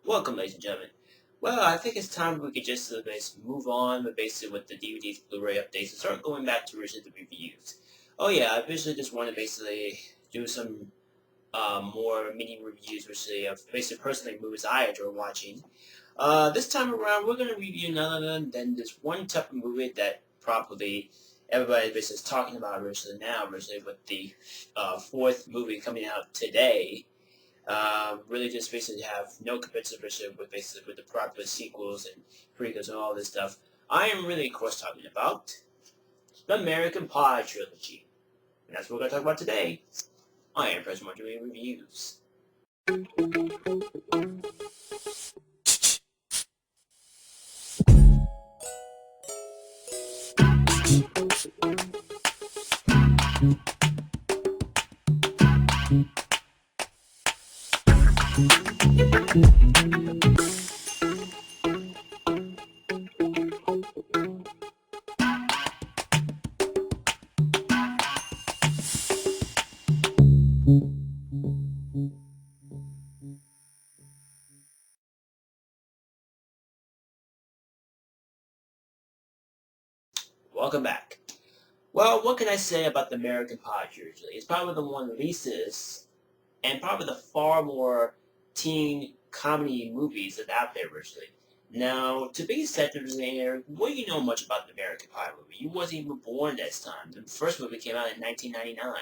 Welcome, ladies and gentlemen. Well, I think it's time we could just basically move on, but basically with the DVDs, Blu-ray updates, and start going back to originally the reviews. Oh yeah, I basically just want to basically do some more mini reviews, basically of basically personally movies I enjoy watching. This time around, we're going to review none other than this one type of movie that probably everybody basically is talking about originally now, originally with the fourth movie coming out today. Really just basically have no comparison with basically with the proper sequels and prequels and all this stuff. I am really, of course, talking about the American Pie trilogy. And that's what we're going to talk about today. I am President doing reviews. Welcome back. Well, what can I say about the American Pie trilogy? It's probably the one leastest and probably the far more teen comedy movies that's out there originally. Now, to be set there, what do you know much about the American Pie movie? You wasn't even born this time. The first movie came out in 1999.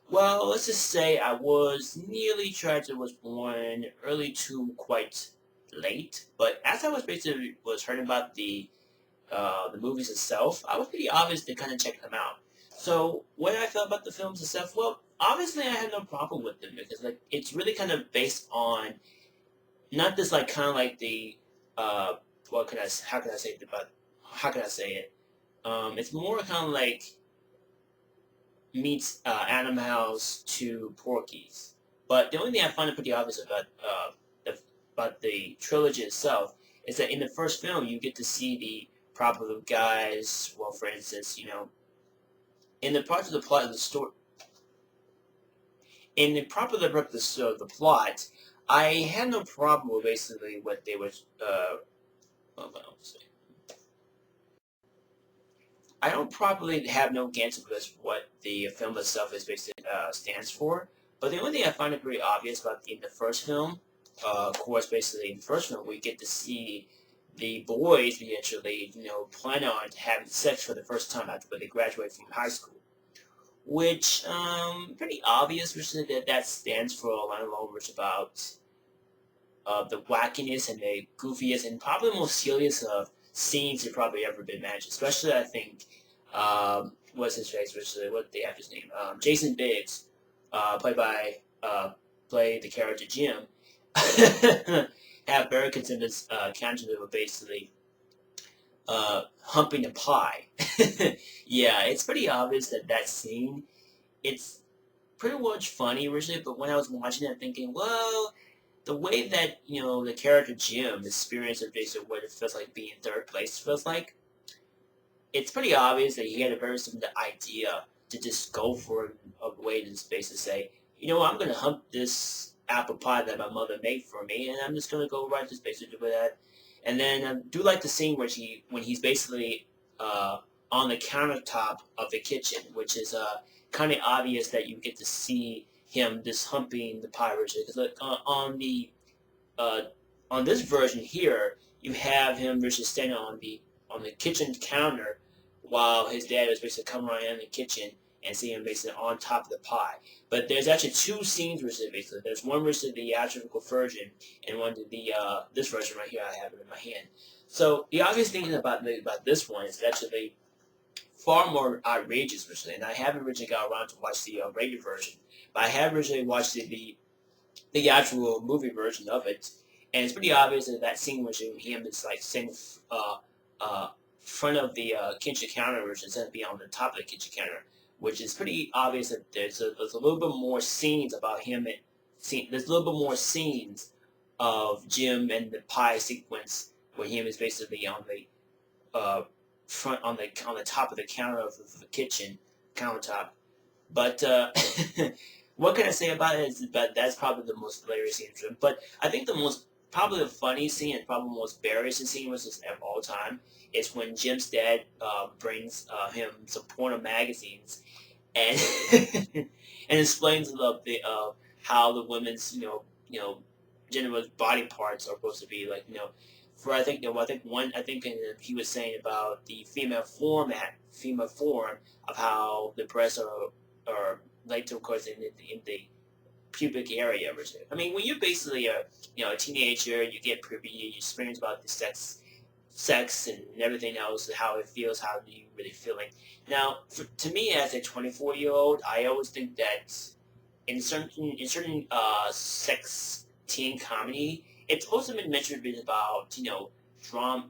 Well, let's just say I was nearly tragic, was born early to quite late. But as I was basically was hearing about the movies itself, I was pretty obvious to kind of check them out. So what I felt about the films itself, well, obviously I had no problem with them because like it's really kind of based on not this like kind of like the uh what can I how can I say it about how can I say it? It's more kind of like meets Animal House to Porky's. But the only thing I find it pretty obvious about the trilogy itself is that in the first film you get to see the proper guys. Well, for instance, in the parts of the plot of the story, in the proper the plot, I had no problem with basically what they was. Hold on, let's see. I don't probably have no answer with what the film itself is basically stands for. But the only thing I find it pretty obvious about in the first film, of course, basically in the first film, we get to see the boys eventually, plan on having sex for the first time after they graduate from high school. Which, pretty obvious, which that stands for a line alone, which about the wackiness and the goofiest and probably the most serious of scenes that probably ever been managed. Especially, I think, what's his face? What the actor's name? Jason Biggs, played by play the character Jim. Have very considered character that were basically humping a pie. Yeah, it's pretty obvious that scene. It's pretty much funny originally, but when I was watching it, I'm thinking, well, the way that the character Jim experienced basically what it feels like being in third place feels like, it's pretty obvious that he had a very similar idea to just go for a way to basically say, I'm gonna hump this apple pie that my mother made for me, and I'm just gonna go right to basically with that. And then I do like the scene where when he's basically on the countertop of the kitchen, which is kind of obvious that you get to see him just humping the pie version. Because uh, on this version here, you have him just standing on the kitchen counter while his dad is basically coming around in the kitchen and see him basically on top of the pie. But there's actually two scenes versus basically. There's one versus the theatrical version and one to the this version right here. I have it in my hand. So the obvious thing about this one is actually far more outrageous version, and I haven't originally got around to watch the rated version, but I have originally watched the actual movie version of it, and it's pretty obvious that that scene was him is like sitting uh, front of the kitchen counter, which instead of being on the top of the kitchen counter, which is pretty obvious that there's a little bit more scenes about him and there's a little bit more scenes of Jim and the pie sequence where him is basically on the front on the top of the counter of the kitchen countertop. But what can I say about it is that that's probably the most hilarious scene. But I think the most probably the funny scene and probably the most embarrassing scene was just of all time is when Jim's dad brings him some porno magazines and and explains how the women's gender body parts are supposed to be like for I think he was saying about the female form of how the breasts are like to of course in the pubic area. I mean, when you're basically a teenager, you get puberty, you experience about the sex and everything else, how it feels, how do you really feeling. Now, to me as a 24-year-old, I always think that in certain sex teen comedy, it's also been mentioned a bit about drama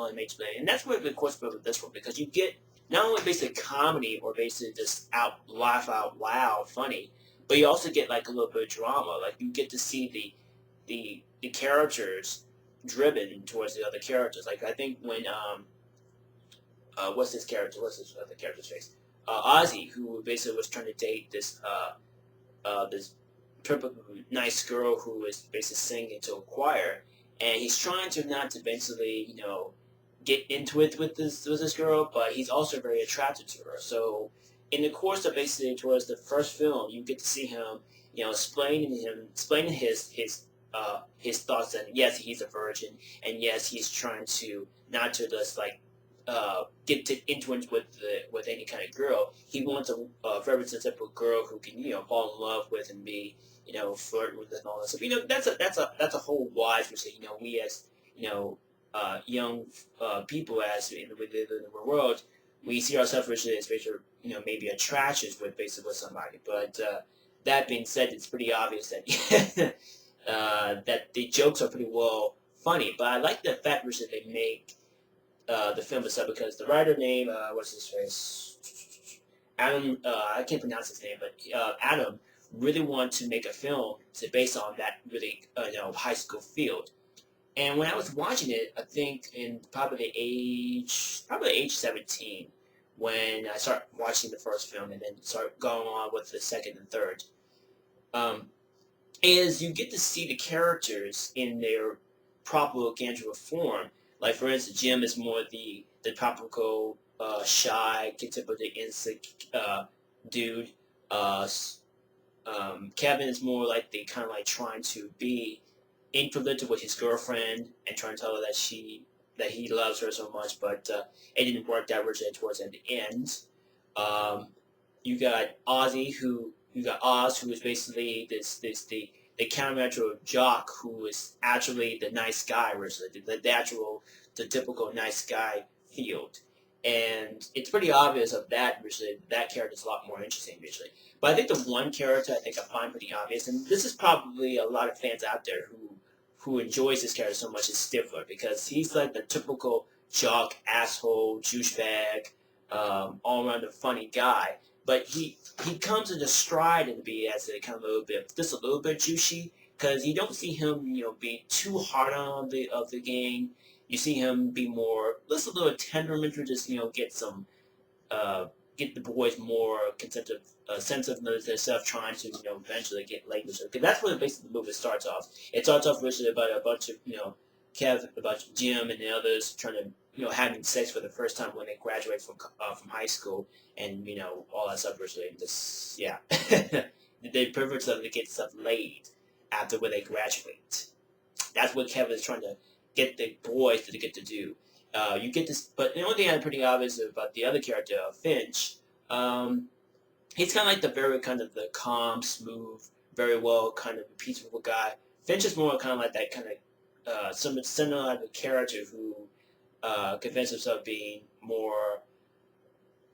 and major, and that's what the course with this one because you get not only basically comedy or basically just laugh out loud funny, but you also get like a little bit of drama. Like you get to see the characters driven towards the other characters. Like I think when what's his character? What's his other character's face? Ozzy, who basically was trying to date this perfectly nice girl who is basically singing to a choir, and he's trying to not to basically get into it with this girl, but he's also very attracted to her. So in the course of basically towards the first film, you get to see him explaining his thoughts that yes he's a virgin and yes he's trying to not to just like get to influence with any kind of girl. He wants a very typical girl who can fall in love with and be flirt with and all that stuff. That's a whole wide for saying we as young people as within the world we see ourselves originally as basically maybe attracted with basically with somebody. But that being said, it's pretty obvious that that the jokes are pretty well funny. But I like the fact which that they make the film itself because the writer name what's his face Adam I can't pronounce his name, but Adam really wanted to make a film to based on that really high school field. And when I was watching it, I think in probably age 17, when I started watching the first film and then start going on with the second and third, um, is you get to see the characters in their proper Gandra form. Like for instance, Jim is more the tropical, shy, typical the insect dude. Uh, Kevin is more like the kind of like trying to be introverted with his girlfriend and trying to tell her that he loves her so much, but it didn't work that much towards at the end. Um, you got Oz, who is basically the countercultural jock who is actually the nice guy, versus the typical nice guy field. And it's pretty obvious of that, usually that character is a lot more interesting, usually. But I think the one character I think I find pretty obvious, and this is probably a lot of fans out there who enjoys this character so much is Stifler, because he's like the typical jock, asshole, douchebag, all around a funny guy. But he comes into stride and be as a kind of just a little bit juicy, because you don't see him being too hard on the gang. You see him be more just a little temperamental, just uh, get the boys more consensitive, sense of themselves, trying to eventually get laid with her. Because that's where basically the movie starts off. It starts off with about a bunch of about Jim and the others trying to having sex for the first time when they graduate from high school, and all that stuff. Virtually, just yeah, the purpose of to get stuff laid after when they graduate. That's what Kevin is trying to get the boys to get to do. You get this, but the only thing I'm pretty obvious about the other character, Finch, um, he's kind of like the very kind of the calm, smooth, very well kind of peaceful guy. Finch is more kind of like that kind of similar like a character who convinces himself being more,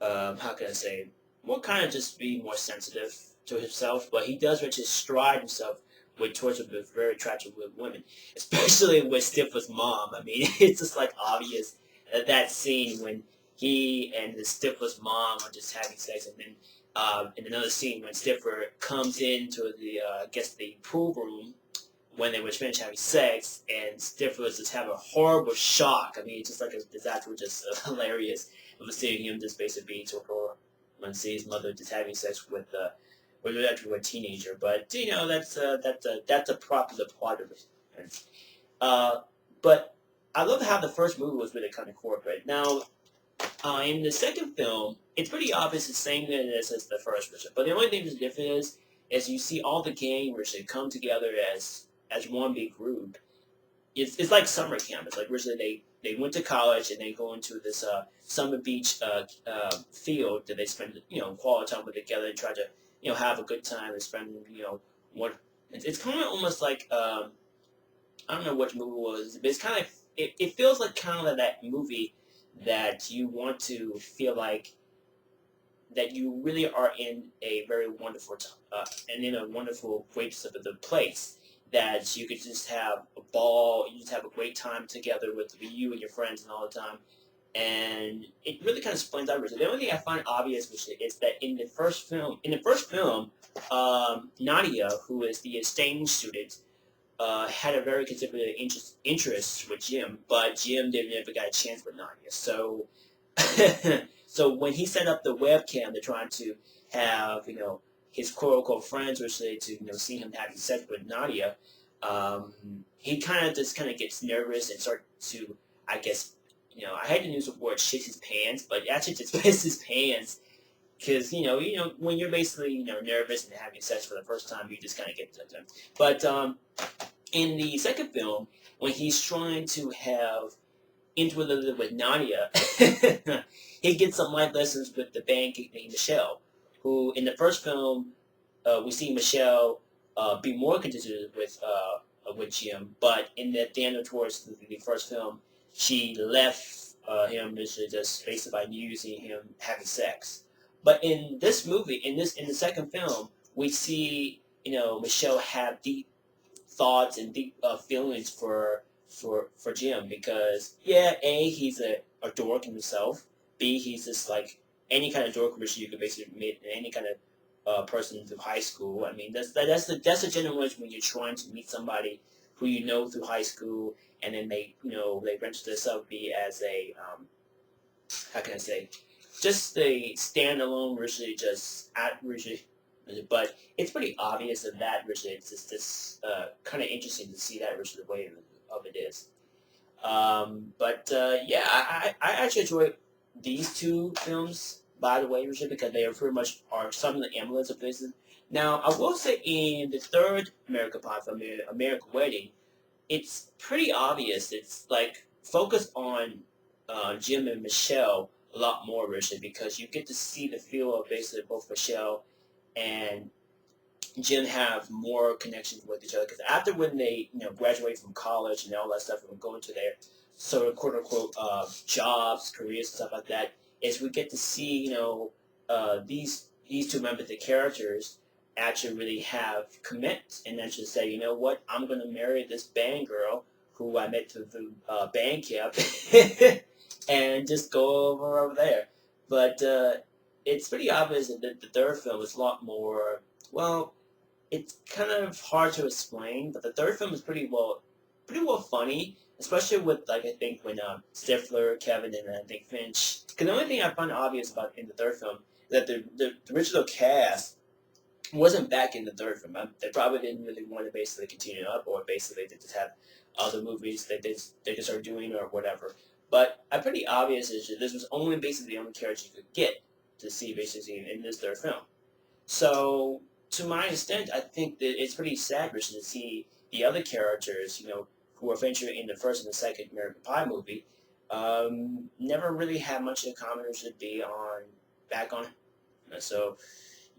how can I say, more kind of just being more sensitive to himself, but he does reach his stride himself with towards with very attractive with women, especially with Stifler's mom. I mean, it's just like obvious that scene when he and the Stifler's mom are just having sex, and then in another scene when Stifler comes into the I guess the pool room when they were finished having sex, and Stifler just have a horrible shock. I mean, it's just like it's actually just hilarious of seeing him just basically being so poor when seeing his mother just having sex with actually a teenager. But that's a popular part of it. Uh, but I love how the first movie was really kind of corporate. Now, in the second film, it's pretty obvious the same thing as the first version. But the only thing that's different is you see all the gamers that come together as one big group. It's like summer camp. It's like originally they went to college and they go into this summer beach field that they spend quality time with together and try to have a good time and spend what it's kind of almost like I don't know which movie it was, but it's kind of it feels like kind of like that movie that you want to feel like that you really are in a very wonderful and in a wonderful great of the place that you could just have a ball, you just have a great time together with you and your friends and all the time. And it really kind of explains out. The only thing I find obvious is that in the first film, Nadia, who is the exchange student, had a very considerable interest with Jim, but Jim didn't ever got a chance with Nadia. So, so when he set up the webcam, they're trying to have his quote unquote friends, which they to see him having sex with Nadia. He kind of gets nervous and start to, I guess, I hate to use the word shit his pants, but actually just piss his pants. Because when you're basically nervous and having sex for the first time, you just kind of get to them. But in the second film, when he's trying to have intimacy with Nadia, he gets some life lessons with the band named Michelle, who in the first film we see Michelle be more contented with Jim, but in the end of towards the first film, she left him just basically by using him having sex. But in this movie, in the second film, we see Michelle have deep thoughts and deep feelings for Jim because he's a dork himself. B, he's just like any kind of dork which you could basically meet any kind of person through high school. I mean that's the generation when you're trying to meet somebody who you know through high school, and then they rent themselves be as a how can I say, just a standalone really just at really. But it's pretty obvious that really it's just this kind of interesting to see that really the way of it is. Yeah, I actually enjoy these two films, by the way, Richard, because they are pretty much are some of the emblems of this. Now, I will say in the third American Pie film, American Wedding, it's pretty obvious. It's like focused on Jim and Michelle a lot more, Richard, because you get to see the feel of basically both Michelle and Jim have more connections with each other because after when they graduate from college and all that stuff and go into their sort of quote unquote jobs, careers, and stuff like that, is we get to see these two members, the characters, actually really have commit and actually say, you know what, I'm gonna marry this band girl who I met through the band camp, and just go over there. But it's pretty obvious that the third film is a lot more well it's kind of hard to explain, but the third film is pretty well funny, especially with like I think when Stifler, Kevin, and I think Finch. Because the only thing I find obvious about in the third film is that the original cast wasn't back in the third film. They probably didn't really want to basically continue up, or basically they just have other movies that they just are doing or whatever. But I'm pretty obvious is that this was only basically the only character you could get to see basically in this third film. So, to my extent, I think that it's pretty savage to see the other characters, who are featured in the first and the second American Pie movie, never really have much in common or should be on back on. So,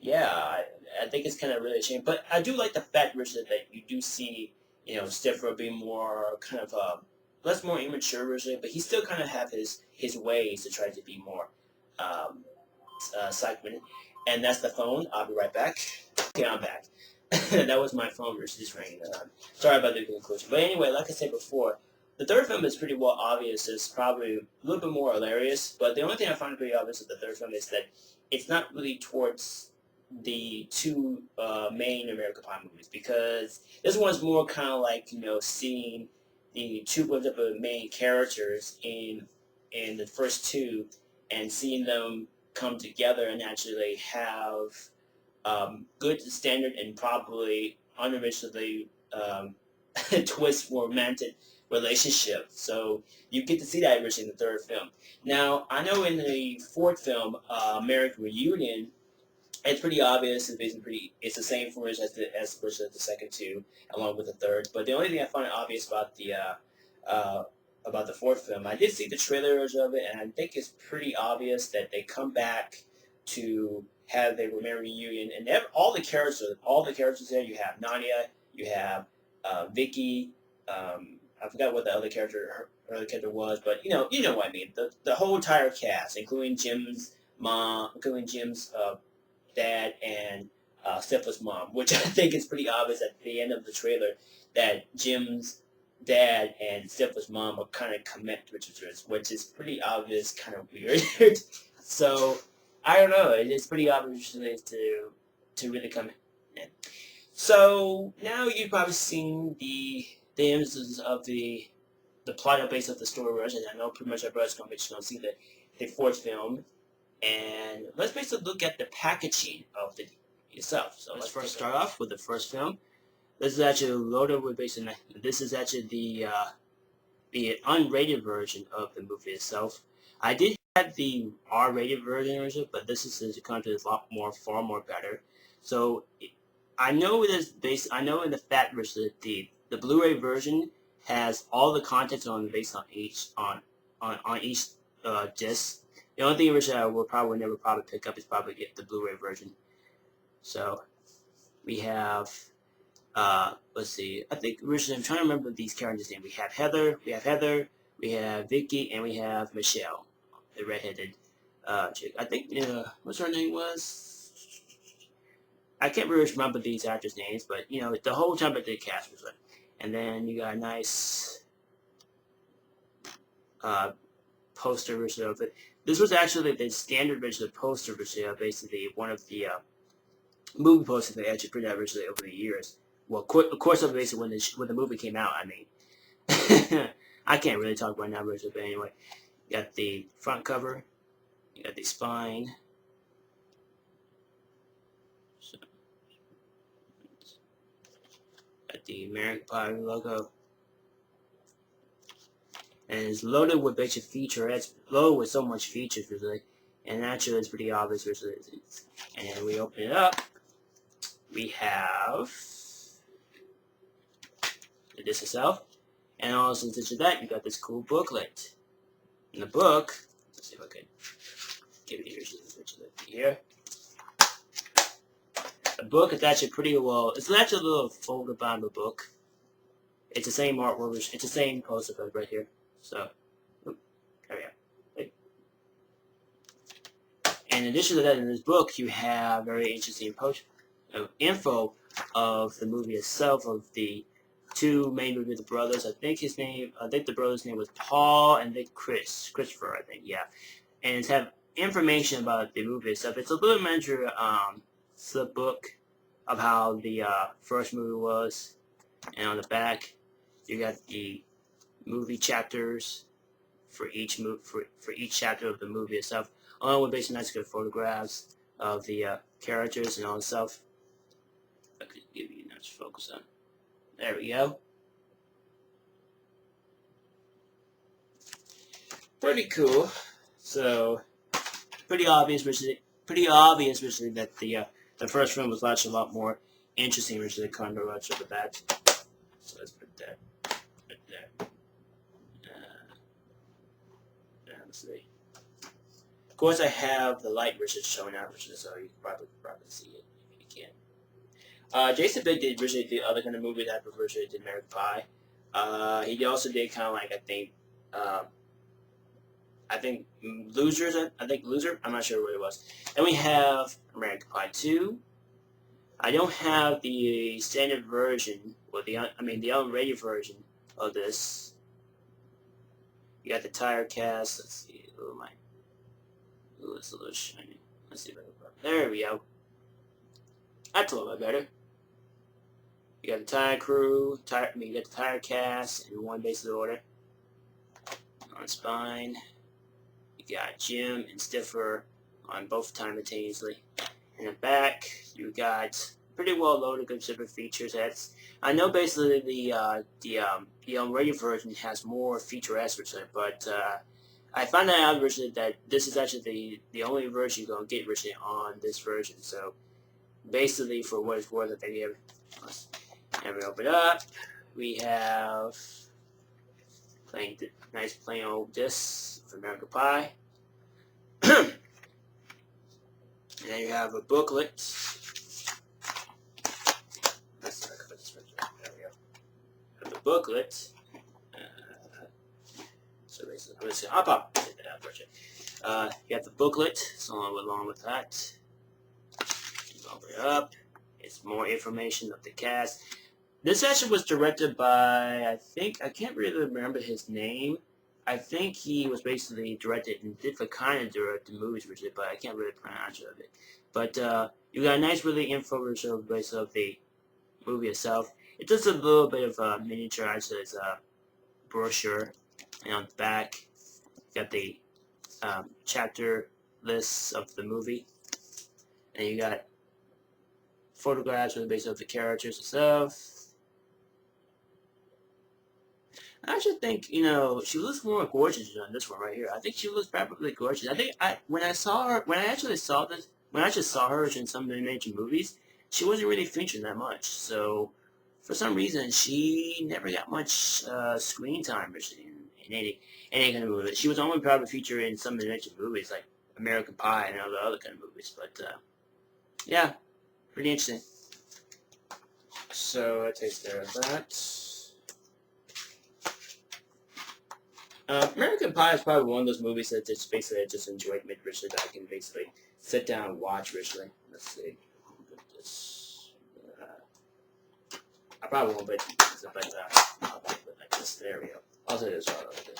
yeah, I think it's kind of really a shame. But I do like the fact, Richard, that you do see, Stifler being more kind of less more immature, Richard, but he still kind of have his ways to try to be more psych. And that's the phone. I'll be right back. Okay, I'm back. That was my phone which just ringing. Sorry about the conclusion. But anyway, like I said before, the third film is pretty well obvious. It's probably a little bit more hilarious. But the only thing I find pretty obvious with the third film is that it's not really towards the two main American Pie movies. Because this one's more kind of like, seeing the two of the main characters in the first two and seeing them come together and actually have good standard and probably unoriginally twist for romantic relationship. So you get to see that originally in the third film. Now, I know in the fourth film, American Reunion, it's pretty obvious. It's basically pretty. It's the same footage as the second two, along with the third. But the only thing I find obvious about the fourth film, I did see the trailers of it, and I think it's pretty obvious that they come back to have their reunion, and all the characters there. You have Nadia, you have Vicky. I forgot what the her other character was, but you know what I mean. The whole entire cast, including Jim's mom, including Jim's dad and Syphilis mom, which I think is pretty obvious at the end of the trailer that Jim's dad and Syphilis mom are kind of connected with each other, which is pretty obvious, kind of weird. So I don't know. It's pretty obvious to really come in. So now you've probably seen the images of the plot base of the story version. I know pretty much everybody's going to see the fourth film. And let's basically look at the packaging of the itself. So let's first start off with the first film. This is actually loaded with basically. This is actually the unrated version of the movie itself. I did have the R-rated version, but this is content is a lot more, far more better. So I know I know in the fat version the Blu-ray version has all the content based on each disc. The only thing originally I will probably never pick up is probably get the Blu-ray version. So we have, let's see, I think originally I'm trying to remember these characters' names. We have Heather, we have Vicky, and we have Michelle, the redheaded chick. I think what's her name was. I can't really remember these actors' names, but the whole time that the cast was like, and then you got a nice poster version of it. This was actually the standard version of the poster version, basically one of the movie posters they actually printed out originally over the years. Well, of course, basically when the movie came out. I mean, I can't really talk about that version, but anyway, you got the front cover, you got the spine. So, got the American Pie logo. And it's loaded with a bunch of features. It's loaded with so much features, really. And actually, it's pretty obvious. And we open it up. We have the disc itself. And also, in addition to that, you got this cool booklet. In the book, let's see if I can give it here. The book is actually pretty well. It's actually a little folded binder book. It's the same artwork. It's the same poster right here. So, there we go. And in addition to that, in this book, you have very interesting info of the movie itself, of the two main movie, the brothers. I think the brother's name was Paul, and then Christopher, I think, yeah. And it's have information about the movie itself. It's a little miniature slip book of how the first movie was, and on the back, you got the movie chapters for each chapter of the movie itself, along with basically nice good photographs of the characters and all the stuff. I could give you a nice focus on. There we go. Pretty cool. So pretty obvious, really, that the first film was actually a lot more interesting, which is the condo rush of the back. So let's put that right there. Let's see. Of course, I have the light which is showing out, so you can probably see it if you can. Jason Bigg did originally the other kind of movie that originally did American Pie. He also did kind of like I think Losers. I think Loser. I'm not sure what it was. Then we have American Pie 2. I don't have the standard version, or the unrated version of this. You got the tire cast. Let's see. It's a little shiny. Let's see if I can. There we go. That's a little bit better. You got the tire crew. You got the tire cast in one basic order. On spine, you got Jim and Stiffer on both simultaneously. In the back, you got pretty well loaded considered features. I know basically the unrated version has more feature extras in it, but I found out originally that this is actually the only version you're gonna get originally on this version. So basically, for what it's worth, I think and we open up, we have nice plain old disc of American Pie. And then you have a booklet. Let's talk about this right there. There we go. Have the booklet. So basically, let's see. I'll get that out for you. You have the booklet, so along with that. You open it up. It's more information of the cast. This actually was directed by, I can't really remember his name. I think he was basically directed and did the kind of direct the movies with it, but I can't really pronounce it. But you got a nice, really info based of the movie itself. It does a little bit of miniaturized as a brochure, and on the back, you got the chapter lists of the movie, and you got photographs really based off the characters itself. I actually think, she looks more gorgeous on this one right here. I think she looks probably gorgeous. I think when I actually saw her in some of the major movies, she wasn't really featured that much. So, for some reason, she never got much screen time in any kind of movie. She was only probably featured in some of the major movies, like American Pie and all the other kind of movies. But, yeah, pretty interesting. So, that takes care of that. American Pie is probably one of those movies that I just enjoyed mid-richly that I can basically sit down and watch richly. Let's see. I probably won't, but I'll put like this. There we go. I'll say this all over.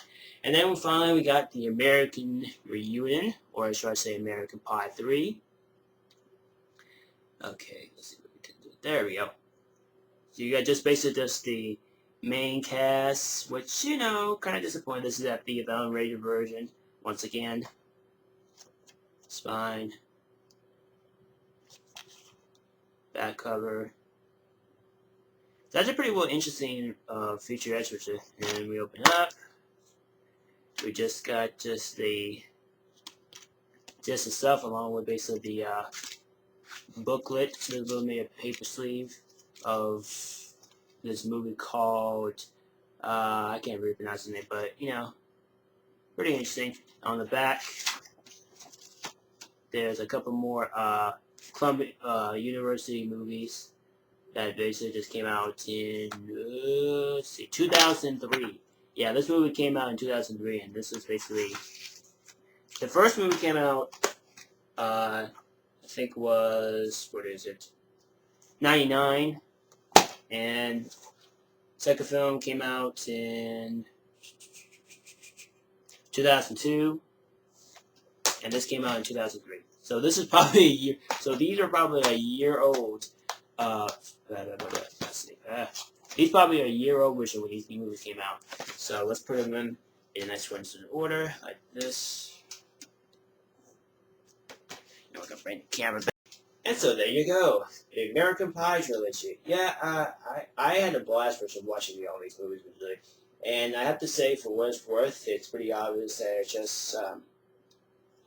And then finally we got the American Reunion, or should I say American Pie 3. Okay, let's see what we can do. There we go. So you got just the main cast, which, kind of disappointed. This is at the unrated version, once again. Spine. Back cover. That's a pretty well interesting feature extra. And we open up. We just got the stuff along with basically the booklet. There's a little bit of paper sleeve of this movie called, I can't really pronounce the name, but, pretty interesting. On the back, there's a couple more Columbia University movies that basically just came out in, 2003. Yeah, this movie came out in 2003, and this is basically, the first movie came out, I think was, 99, and second film came out in 2002, and this came out in 2003. So this is probably a year. So these are probably a year old. Let's see. These probably a year old version when these movies came out. So let's put them in a nice one in order like this. I can bring the camera back. And so there you go, the American Pie trilogy. Yeah, I had a blast for watching all these movies usually, and I have to say, for what it's worth, it's pretty obvious that it's just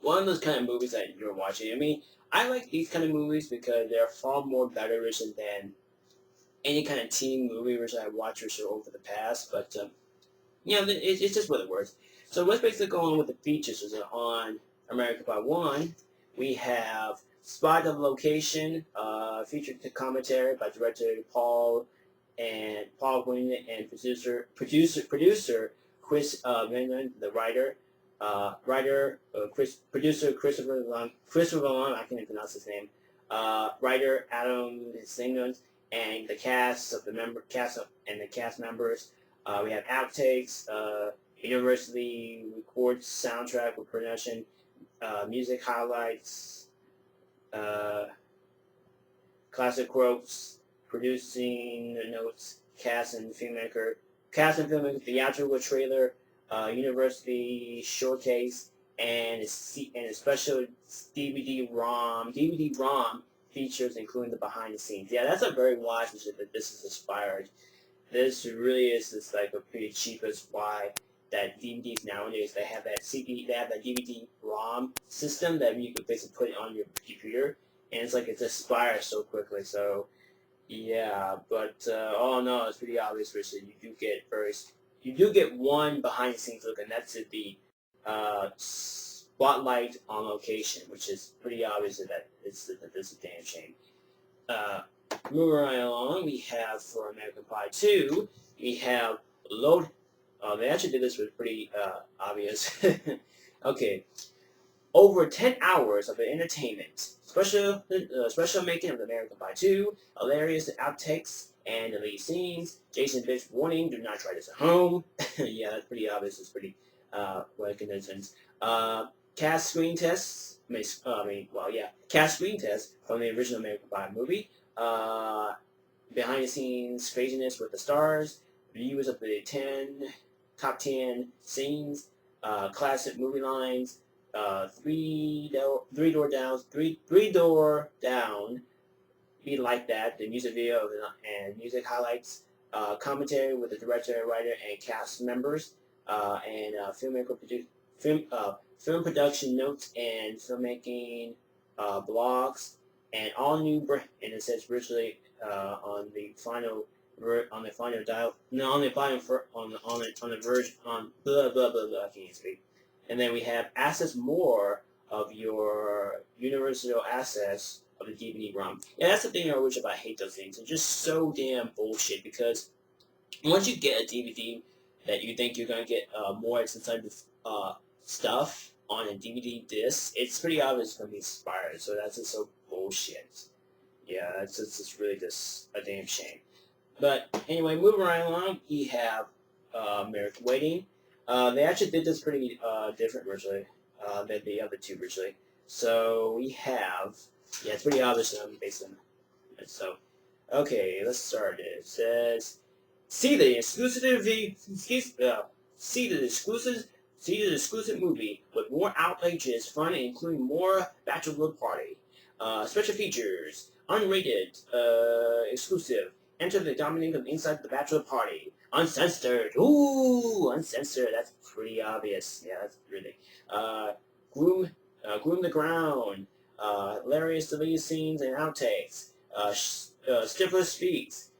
one of those kind of movies that you're watching. I mean, I like these kind of movies because they're far more better written than any kind of teen movie which I watched over the past. But it's just what it works. So let's basically go on with the features. So on American Pie 1, we have Spot of Location, featured commentary by director Paul Quinn and producer Chris Vinland, the writer, producer Christopher Long, I can't even pronounce his name, writer Adam Singons, and the cast members. We have outtakes, University records soundtrack with production, music highlights, classic quotes, producing notes, cast and filmmaker, theatrical trailer, university showcase, and a special DVD-ROM features, including the behind the scenes. Yeah, that's a very wise decision that this is inspired. This really is just like a pretty cheapest why that DVDs nowadays they have that they have that DVD ROM system that you can basically put it on your computer, and it's like it expires so quickly. So yeah, but oh no, it's pretty obvious. Richard, you do get one behind the scenes look, and that's at the spotlight on location, which is pretty obvious that it's a damn shame. Uh, Moving right along, we have for American Pie 2, we have load. They actually did this was pretty obvious. Okay, over 10 hours of entertainment, special making of American Pie 2, hilarious outtakes and deleted scenes. Jason Biggs warning: do not try this at home. Yeah, that's pretty obvious. It's pretty recognizance. Cast screen tests. Cast screen tests from the original American Pie movie. Behind the scenes craziness with the stars. Reviews of the top 10 scenes. Classic movie lines. Three door down. Be like that. The music video and music highlights. Commentary with the director, writer, and cast members. And film production notes and filmmaking blogs. And all new and it says virtually on the final dial no on the final on the version on blah blah blah blah I can't speak. And then we have access more of your universal access of the DVD ROM. Yeah, that's the thing I wish about. I hate those things. They're just so damn bullshit because once you get a DVD that you think you're gonna get more extensive stuff on a DVD disc, it's pretty obvious it's gonna be expired. So that's just so bullshit. Yeah, it's really just a damn shame. But anyway, moving right along, we have American Waiting. They actually did this pretty different originally than the other two originally. So we have, yeah, it's pretty obvious based on it. So, okay, let's start it. It says, see the exclusive movie with more outrageous fun, including more bachelor party, special features, unrated, exclusive. Enter the dominating of inside the bachelor party. Uncensored. Ooh, uncensored. That's pretty obvious. Yeah, that's really. Groom the ground. Hilarious deleted scenes and outtakes. Stifler speaks.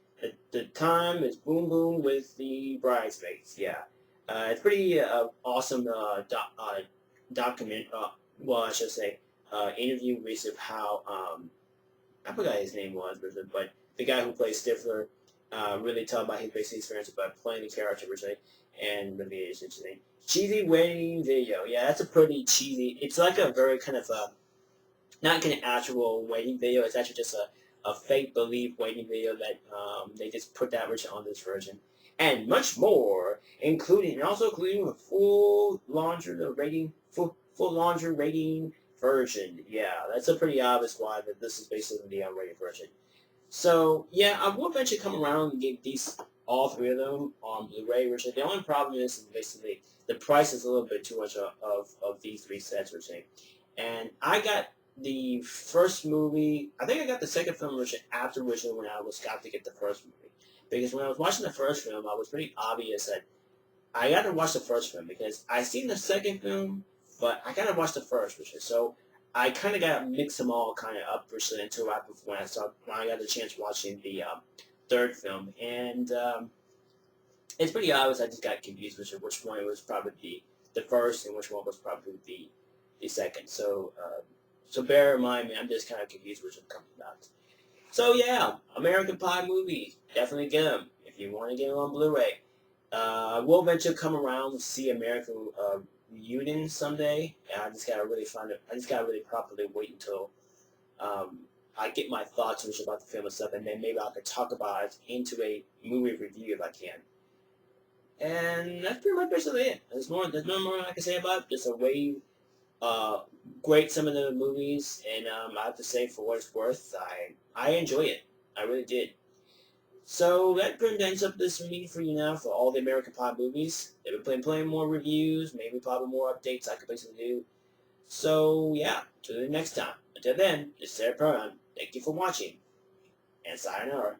The time is boom boom with the bridesmaids. Yeah. It's pretty awesome document. Well, I should say, interview with how I forgot his name was, but the guy who plays Stifler really talked about his basic experience about playing the character originally, and really is interesting. Cheesy wedding video. Yeah, that's a pretty cheesy. It's like a very kind of not an actual wedding video. It's actually just a fake believe wedding video that they just put that version on this version. And much more, including a full laundry rating version. Yeah, that's a pretty obvious why that this is basically the unrated version. So yeah, I will eventually come around and get all three of them on Blu-ray version. The only problem is basically the price is a little bit too much of these three sets we're saying. And I got the first movie. I think I got the second film version after originally when I was got to get the first movie. Because when I was watching the first film, I was pretty obvious that I got to watch the first film because I seen the second film, but I got to watch the first version. So I kind of got to mix them all kind of up version until right before when I got the chance watching the third film. And it's pretty obvious I just got confused which one was probably the first and which one was probably the second. So so bear in mind, man, I'm just kind of confused which one comes out. So yeah, American Pie movie, definitely get them if you want to get them on Blu-ray. I will eventually come around and see American Reunion someday. And I just gotta really find it. I just gotta really properly wait until I get my thoughts about the film and stuff, and then maybe I could talk about it into a movie review if I can. And that's pretty much basically it. There's no more I can say about it. Just a way great some of the movies, and I have to say, for what it's worth, I enjoy it. I really did. So that pretty much ends up this meeting for you now for all the American Pie movies. They've been playing more reviews, maybe probably more updates I could basically do. So yeah, till the next time. Until then, this is Sarah Program. Thank you for watching, and sayonara.